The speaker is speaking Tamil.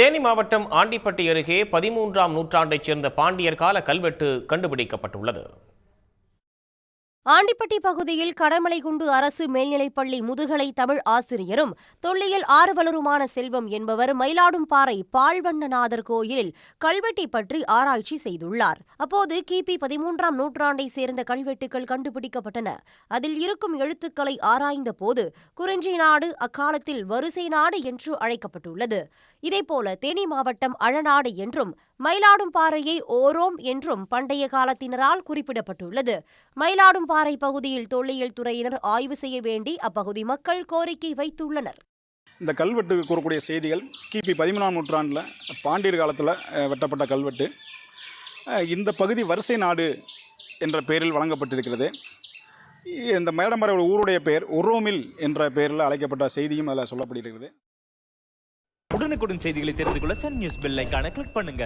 தேனி மாவட்டம் ஆண்டிப்பட்டி அருகே 13ஆம் நூற்றாண்டைச் சேர்ந்த பாண்டியர் கால கல்வெட்டு கண்டுபிடிக்கப்பட்டுள்ளது. ஆண்டிப்பட்டி பகுதியில் கடமலைக்குண்டு அரசு மேல்நிலைப்பள்ளி முதுகலை தமிழ் ஆசிரியரும் தொல்லியல் ஆர்வலருமான செல்வம் என்பவர் மயிலாடும்பாறை பால்வண்ணநாதர் கோயிலில் கல்வெட்டை பற்றி ஆராய்ச்சி செய்துள்ளார். அப்போது கிபி 13ஆம் நூற்றாண்டை சேர்ந்த கல்வெட்டுகள் கண்டுபிடிக்கப்பட்டன. அதில் இருக்கும் எழுத்துக்களை ஆராய்ந்த போது குறிஞ்சி நாடு அக்காலத்தில் வரிசை நாடு என்று அழைக்கப்பட்டுள்ளது. இதேபோல தேனி மாவட்டம் அழநாடு என்றும் மயிலாடும்பாறையை ஓரோம் என்றும் பண்டைய காலத்தினரால் குறிப்பிடப்பட்டுள்ளது. மயிலாடும்பாறை பகுதியில் தொல்லியல் துறையினர் ஆய்வு செய்ய வேண்டி அப்பகுதி மக்கள் கோரிக்கை வைத்துள்ளனர். இந்த கல்வெட்டு கூறக்கூடிய செய்திகள் கிபி 13ஆம் நூற்றாண்டில் பாண்டியர் காலத்தில் வெட்டப்பட்ட கல்வெட்டு. இந்த பகுதி வரிசை நாடு என்ற பெயரில் வழங்கப்பட்டிருக்கிறது. இந்த மயிலாடும்பாறை ஊருடைய பெயர் ஒரோமில் என்ற பெயரில் அழைக்கப்பட்ட செய்தியும் அதில் சொல்லப்பட்டிருக்கிறது. உடனுக்குடன் செய்திகளை தெரிந்து கொள்ள சன் நியூஸ் பெல் ஐகானை கிளிக் பண்ணுங்க.